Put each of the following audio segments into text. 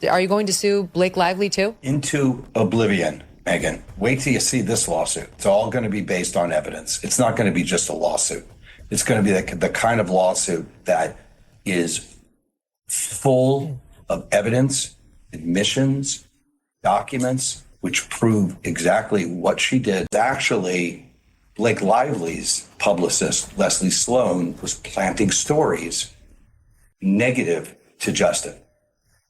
Are you going to sue Blake Lively too? Into oblivion, Megan. Wait till you see this lawsuit. It's all going to be based on evidence. It's not going to be just a lawsuit. It's going to be the kind of lawsuit that is full of evidence, admissions, documents, which prove exactly what she did. Actually, Blake Lively's publicist, Leslie Sloan, was planting stories negative to Justin.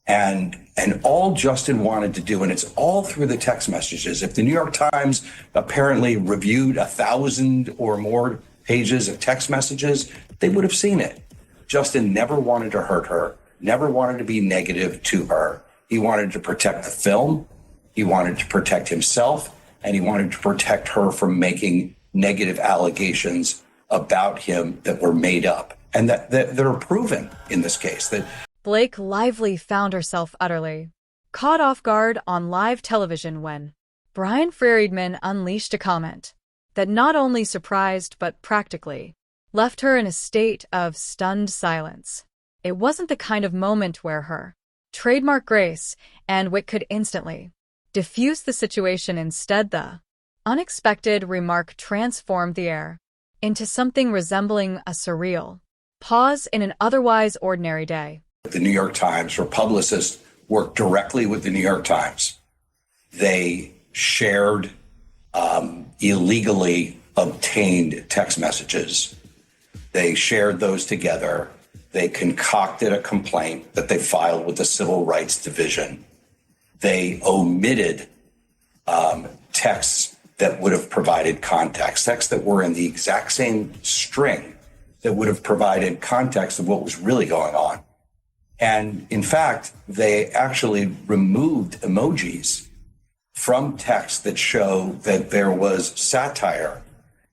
And all Justin wanted to do, and it's all through the text messages. If the New York Times apparently reviewed 1,000 or more pages of text messages, they would have seen it. Justin never wanted to hurt her, never wanted to be negative to her. He wanted to protect the film, he wanted to protect himself, and he wanted to protect her from making negative allegations about him that were made up. And that they're proven in this case. That Blake Lively found herself utterly caught off guard on live television when Bryan Freedman unleashed a comment that not only surprised but practically left her in a state of stunned silence. It wasn't the kind of moment where her trademark grace and wit could instantly diffuse the situation. Instead, the unexpected remark transformed the air into something resembling a surreal pause in an otherwise ordinary day. The New York Times, her publicist worked directly with the New York Times. They shared illegally obtained text messages. They shared those together. They concocted a complaint that they filed with the Civil Rights Division. They omitted texts that would have provided context, texts that were in the exact same string that would have provided context of what was really going on. And in fact, they actually removed emojis from texts that show that there was satire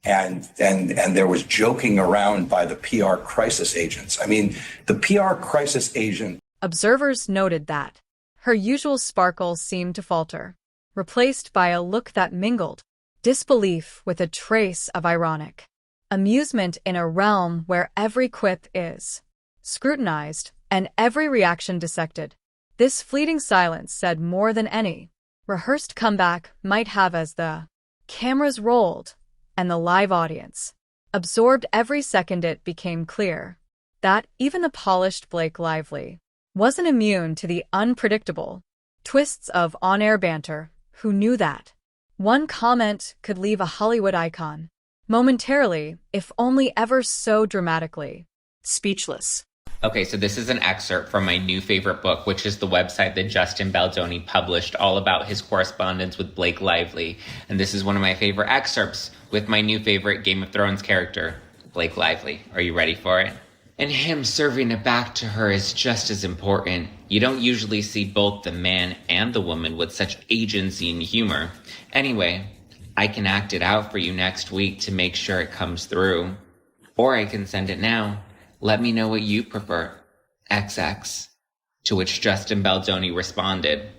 and there was joking around by the PR crisis agents. I mean, the PR crisis agent. Observers noted that her usual sparkle seemed to falter, replaced by a look that mingled disbelief with a trace of ironic amusement in a realm where every quip is scrutinized and every reaction dissected. This fleeting silence said more than any rehearsed comeback might have, as the cameras rolled and the live audience absorbed every second. It became clear that even the polished Blake Lively wasn't immune to the unpredictable twists of on-air banter. Who knew that one comment could leave a Hollywood icon momentarily, if only ever so dramatically, speechless? Okay, so this is an excerpt from my new favorite book, which is the website that Justin Baldoni published, all about his correspondence with Blake Lively. And this is one of my favorite excerpts with my new favorite Game of Thrones character, Blake Lively. Are you ready for it? And him serving it back to her is just as important. You don't usually see both the man and the woman with such agency and humor. Anyway, I can act it out for you next week to make sure it comes through. Or I can send it now. Let me know what you prefer. XX. To which Justin Baldoni responded,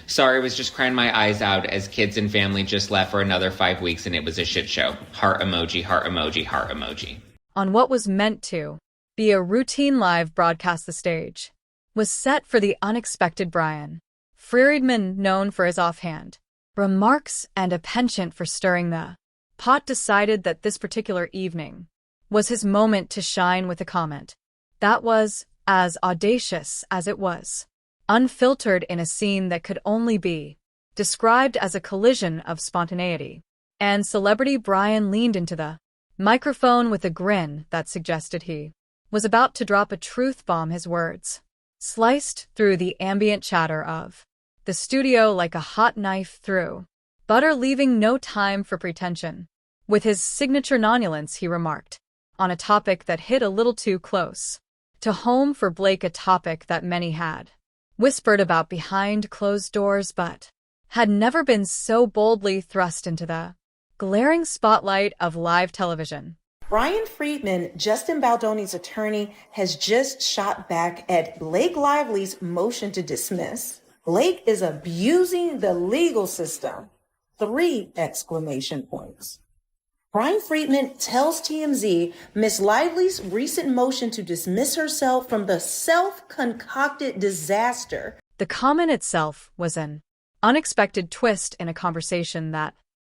sorry, I was just crying my eyes out as kids and family just left for another 5 weeks and it was a shit show. Heart emoji, heart emoji, heart emoji. On what was meant to be a routine live broadcast, the stage was set for the unexpected Bryan Freedman, known for his offhand remarks and a penchant for stirring the pot, decided that this particular evening was his moment to shine with a comment that was as audacious as it was unfiltered, in a scene that could only be described as a collision of spontaneity and celebrity. Bryan leaned into the microphone with a grin that suggested he was about to drop a truth bomb. His words sliced through the ambient chatter of the studio like a hot knife through butter, leaving no time for pretension. With his signature nonchalance, he remarked on a topic that hit a little too close to home for Blake, a topic that many had whispered about behind closed doors but had never been so boldly thrust into the glaring spotlight of live television. Bryan Freedman, Justin Baldoni's attorney, has just shot back at Blake Lively's motion to dismiss. Blake is abusing the legal system. 3 exclamation points. Bryan Freedman tells TMZ Miss Lively's recent motion to dismiss herself from the self-concocted disaster The comment itself was an unexpected twist in a conversation that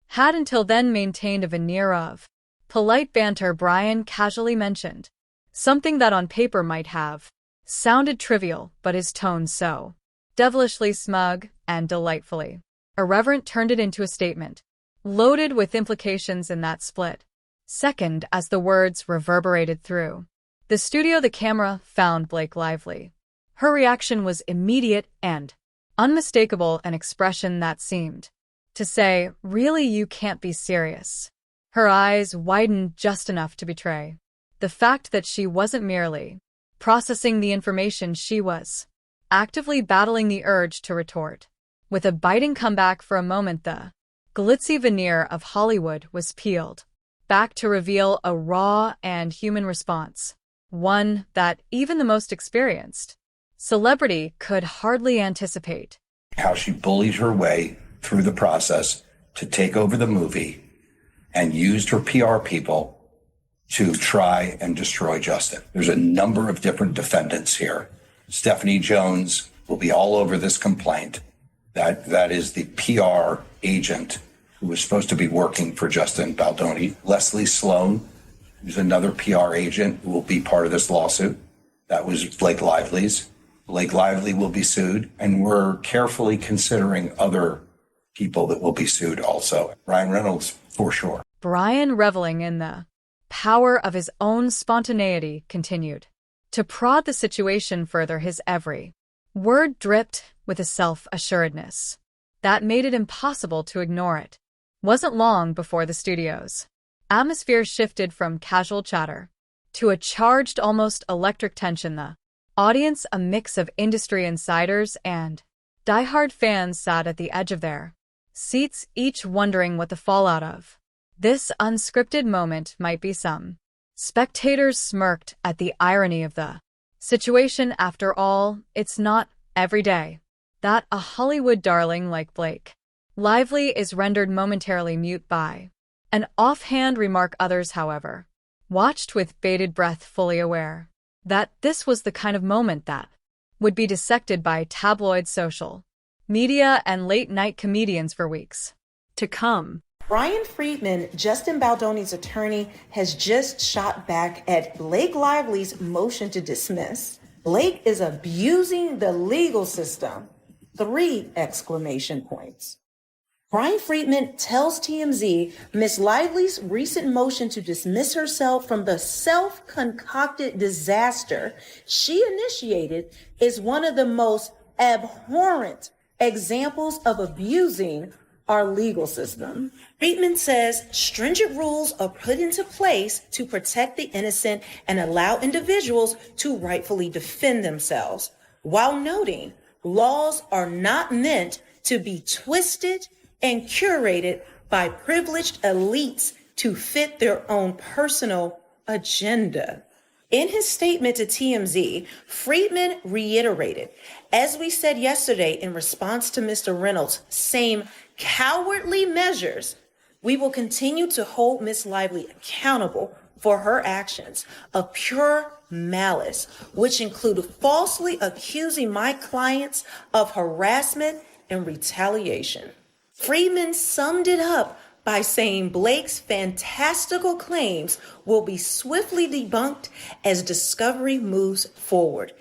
had until then maintained a veneer of polite banter. Bryan casually mentioned something that on paper might have sounded trivial, but his tone so devilishly smug and delightfully irreverent turned it into a statement, loaded with implications in that split second as the words reverberated through the studio. The camera found Blake Lively. Her reaction was immediate and unmistakable, an expression that seemed to say, "Really, you can't be serious." Her eyes widened just enough to betray the fact that she wasn't merely processing the information, she was actively battling the urge to retort with a biting comeback. For a moment, the glitzy veneer of Hollywood was peeled back to reveal a raw and human response, one that even the most experienced celebrity could hardly anticipate. How she bullied her way through the process to take over the movie and used her PR people to try and destroy Justin. There's a number of different defendants here. Stephanie Jones will be all over this complaint. That is the PR agent who was supposed to be working for Justin Baldoni. Leslie Sloan, who's another PR agent who will be part of this lawsuit. That was Blake Lively's. Blake Lively will be sued, and we're carefully considering other people that will be sued also. Ryan Reynolds, for sure. Bryan, reveling in the power of his own spontaneity, continued to prod the situation further. His every word dripped with a self-assuredness that made it impossible to ignore it. Wasn't long before the studio's atmosphere shifted from casual chatter to a charged, almost electric tension. The audience, a mix of industry insiders and diehard fans, sat at the edge of their seats, each wondering what the fallout of this unscripted moment might be. Some spectators smirked at the irony of the situation. After all, it's not every day that a Hollywood darling like Blake Lively is rendered momentarily mute by an offhand remark. Others, however, watched with bated breath, fully aware that this was the kind of moment that would be dissected by tabloid, social media, and late-night comedians for weeks to come. Bryan Freedman, Justin Baldoni's attorney, has just shot back at Blake Lively's motion to dismiss. Blake is abusing the legal system. 3 exclamation points. Bryan Freedman tells TMZ Ms. Lively's recent motion to dismiss herself from the self-concocted disaster she initiated is one of the most abhorrent examples of abusing our legal system. Freedman says stringent rules are put into place to protect the innocent and allow individuals to rightfully defend themselves, while noting laws are not meant to be twisted and curated by privileged elites to fit their own personal agenda. In his statement to TMZ, Freedman reiterated, as we said yesterday in response to Mr. Reynolds' same cowardly measures, we will continue to hold Ms. Lively accountable for her actions of pure malice, which include falsely accusing my clients of harassment and retaliation. Freedman summed it up by saying Blake's fantastical claims will be swiftly debunked as discovery moves forward,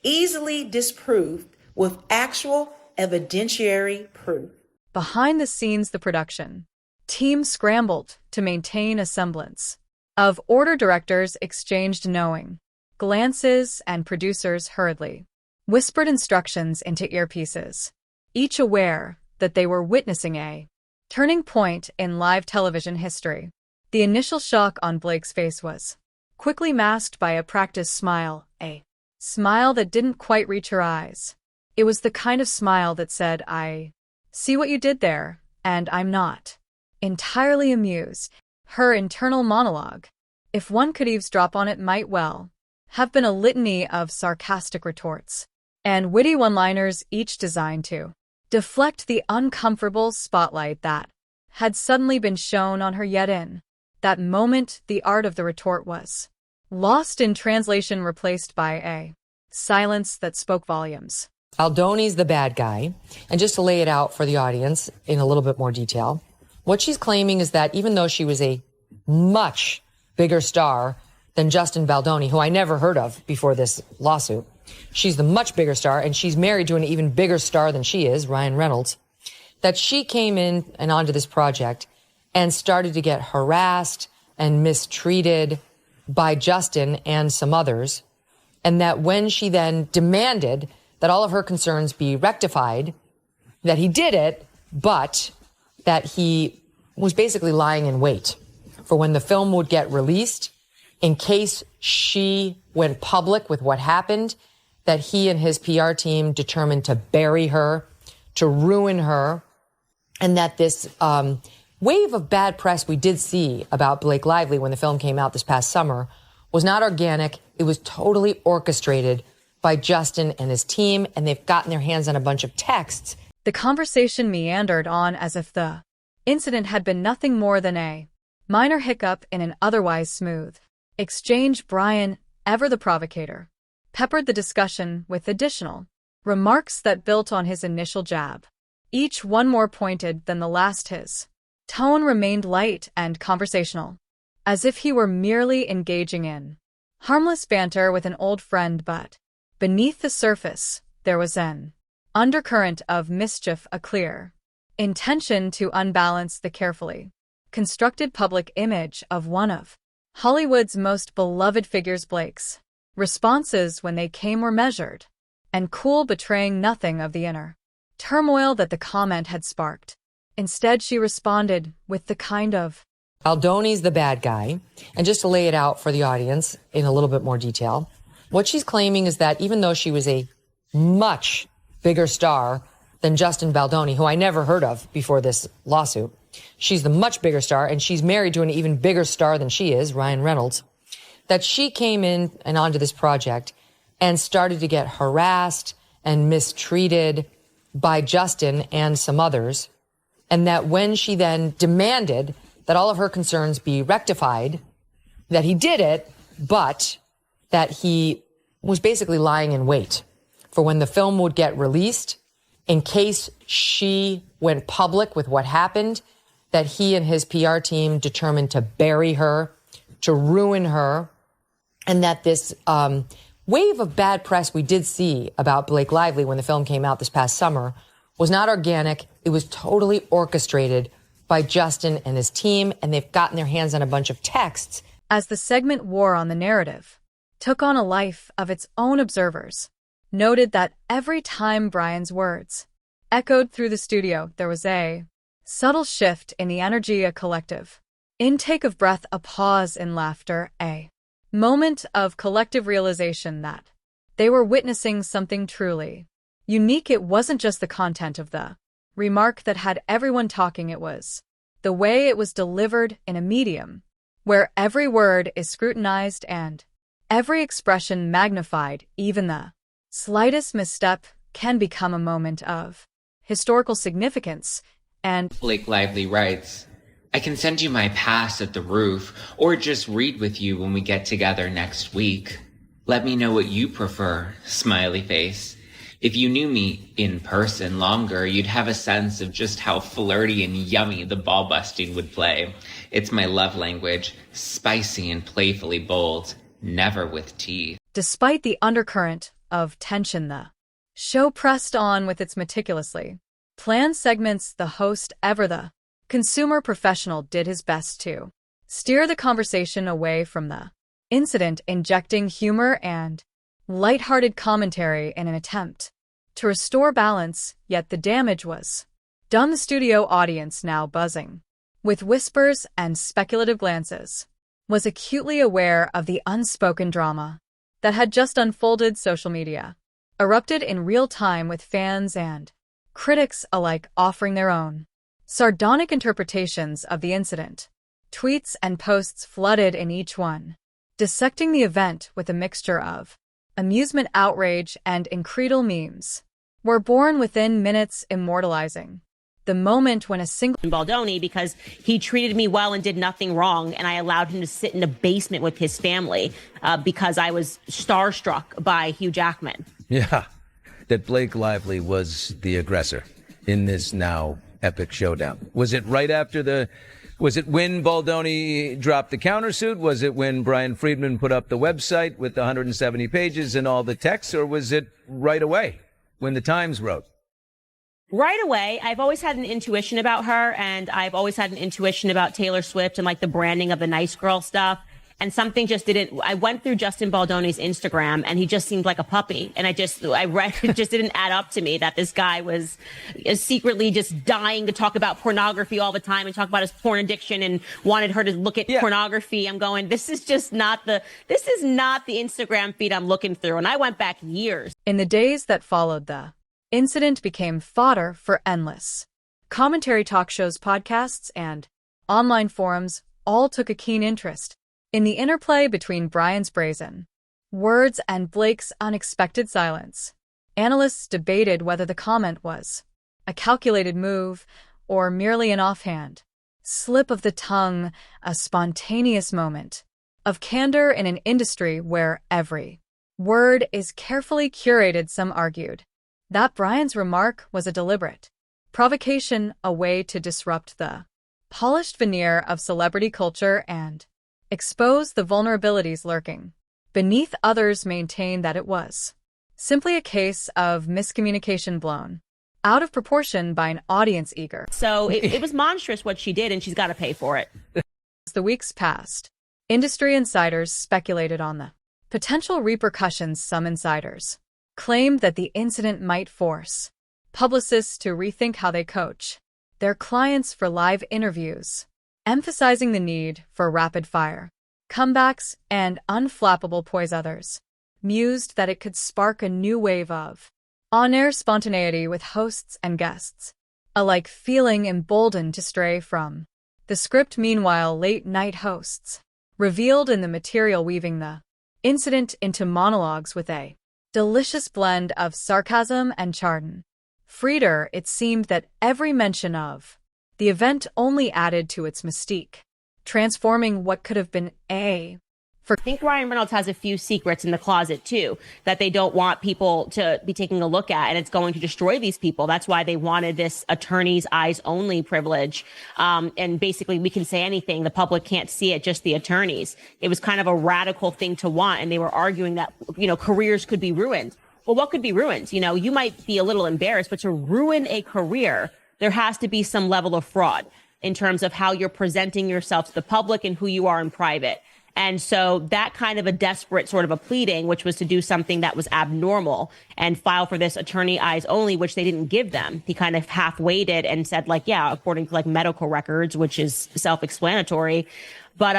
easily disproved with actual evidentiary proof. Behind the scenes, the production team scrambled to maintain a semblance of order. Directors exchanged knowing glances, and producers hurriedly whispered instructions into earpieces, each aware that they were witnessing a turning point in live television history. The initial shock on Blake's face was quickly masked by a practiced smile, a smile that didn't quite reach her eyes. It was the kind of smile that said, "I see what you did there, and I'm not entirely amused." Her internal monologue, if one could eavesdrop on it, might well have been a litany of sarcastic retorts and witty one-liners, each designed to deflect the uncomfortable spotlight that had suddenly been shown on her. Yet in that moment, the art of the retort was lost in translation, replaced by a silence that spoke volumes. Aldoni's the bad guy. And just to lay it out for the audience in a little bit more detail, what she's claiming is that even though she was a much bigger star than Justin Baldoni, who I never heard of before this lawsuit, she's the much bigger star, and she's married to an even bigger star than she is, Ryan Reynolds, that she came in and onto this project and started to get harassed and mistreated by Justin and some others. And that when she then demanded that all of her concerns be rectified, that he did it, but that he was basically lying in wait for when the film would get released in case she went public with what happened, that he and his PR team determined to bury her, to ruin her, and that this wave of bad press we did see about Blake Lively when the film came out this past summer was not organic. It was totally orchestrated by Justin and his team, and they've gotten their hands on a bunch of texts. The conversation meandered on as if the incident had been nothing more than a minor hiccup in an otherwise smooth exchange. Bryan, ever the provocator, peppered the discussion with additional remarks that built on his initial jab, each one more pointed than the last. His tone remained light and conversational, as if he were merely engaging in harmless banter with an old friend, but beneath the surface, there was an undercurrent of mischief, a clear intention to unbalance the carefully constructed public image of one of Hollywood's most beloved figures. Blake's responses when they came were measured and cool, betraying nothing of the inner turmoil that the comment had sparked. Instead, she responded with the kind of Aldoni's the bad guy. And just to lay it out for the audience in a little bit more detail, what she's claiming is that even though she was a much bigger star than Justin Baldoni, who I never heard of before this lawsuit, she's the much bigger star, and she's married to an even bigger star than she is, Ryan Reynolds, that she came in and onto this project and started to get harassed and mistreated by Justin and some others. And that when she then demanded that all of her concerns be rectified, that he did it, but that he was basically lying in wait for when the film would get released in case she went public with what happened, that he and his PR team determined to bury her, to ruin her, and that this wave of bad press we did see about Blake Lively when the film came out this past summer was not organic. It was totally orchestrated by Justin and his team, and they've gotten their hands on a bunch of texts. As the segment wore on, the narrative took on a life of its own. Observers noted that every time Bryan's words echoed through the studio, there was a subtle shift in the energy, a collective intake of breath, a pause in laughter, a moment of collective realization that they were witnessing something truly unique. It wasn't just the content of the remark that had everyone talking, it was the way it was delivered in a medium where every word is scrutinized and every expression magnified. Even the slightest misstep can become a moment of historical significance. And Blake Lively writes, I can send you my pass at the roof or just read with you when we get together next week. Let me know what you prefer, smiley face. If you knew me in person longer, you'd have a sense of just how flirty and yummy the ball busting would play. It's my love language, spicy and playfully bold, never with teeth. Despite the undercurrent of tension, the show pressed on with its meticulously planned segments. The host, ever the consumer professional, did his best to steer the conversation away from the incident, injecting humor and lighthearted commentary in an attempt to restore balance, yet the damage was done. The studio audience, now buzzing with whispers and speculative glances, was acutely aware of the unspoken drama that had just unfolded. Social media erupted in real time, with fans and critics alike offering their own sardonic interpretations of the incident. Tweets and posts flooded in, each one dissecting the event with a mixture of amusement, outrage, and incredible memes were born within minutes, immortalizing the moment when a single Baldoni, because he treated me well and did nothing wrong, and I allowed him to sit in a basement with his family because I was starstruck by Hugh Jackman. Yeah. that Blake Lively was the aggressor in this now epic showdown? Was it right after was it when Baldoni dropped the countersuit? Was it when Bryan Freedman put up the website with the 170 pages and all the text? Or was it right away when the Times wrote? Right away. I've always had an intuition about her, and I've always had an intuition about Taylor Swift and like the branding of the nice girl stuff. And something just didn't, I went through Justin Baldoni's Instagram and he just seemed like a puppy. And I read, it just didn't add up to me that this guy was secretly just dying to talk about pornography all the time and talk about his porn addiction and wanted her to look at pornography. I'm going, this is not the Instagram feed I'm looking through. And I went back years. In the days that followed, the incident became fodder for endless commentary talk shows, podcasts, and online forums all took a keen interest in the interplay between Bryan's brazen words and Blake's unexpected silence. Analysts debated whether the comment was a calculated move or merely an offhand slip of the tongue, a spontaneous moment of candor in an industry where every word is carefully curated. Some argued that Bryan's remark was a deliberate provocation, a way to disrupt the polished veneer of celebrity culture and expose the vulnerabilities lurking beneath. Others maintain that it was simply a case of miscommunication blown out of proportion by an audience eager. So it was monstrous what she did, and she's got to pay for it. As the weeks passed, industry insiders speculated on the potential repercussions. Some insiders claimed that the incident might force publicists to rethink how they coach their clients for live interviews, emphasizing the need for rapid-fire comebacks and unflappable poise. Others mused that it could spark a new wave of on-air spontaneity, with hosts and guests alike feeling emboldened to stray from the script. Meanwhile, late-night hosts revealed in the material, weaving the incident into monologues with a delicious blend of sarcasm and charm. Freeder, it seemed that every mention of the event only added to its mystique, transforming what could have been I think Ryan Reynolds has a few secrets in the closet, too, that they don't want people to be taking a look at, and it's going to destroy these people. That's why they wanted this attorney's eyes only privilege. And basically, we can say anything. The public can't see it, just the attorneys. It was kind of a radical thing to want, and they were arguing that, careers could be ruined. Well, what could be ruined? You might be a little embarrassed, but to ruin a career, there has to be some level of fraud in terms of how you're presenting yourself to the public and who you are in private. And so that kind of a desperate sort of a pleading, which was to do something that was abnormal and file for this attorney eyes only, which they didn't give them. He kind of half waited and said, according to medical records, which is self-explanatory. But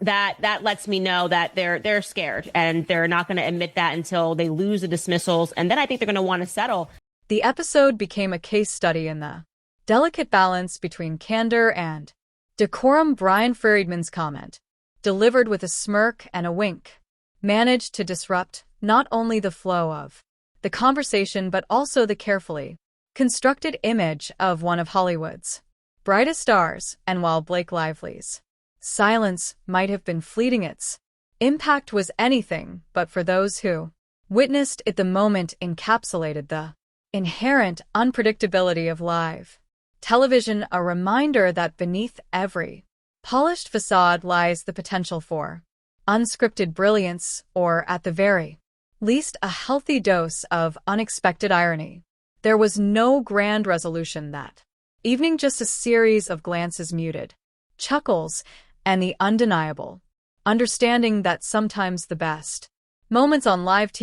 that lets me know that they're scared, and they're not going to admit that until they lose the dismissals. And then I think they're going to want to settle. The episode became a case study in the delicate balance between candor and decorum. Bryan Freedman's comment, delivered with a smirk and a wink, managed to disrupt not only the flow of the conversation but also the carefully constructed image of one of Hollywood's brightest stars. And while Blake Lively's silence might have been fleeting, its impact was anything but for those who witnessed it. The moment encapsulated the inherent unpredictability of live television, a reminder that beneath every polished facade lies the potential for unscripted brilliance, or at the very least a healthy dose of unexpected irony. There was no grand resolution that evening, just a series of glances, muted chuckles, and the undeniable understanding that sometimes the best moments on live TV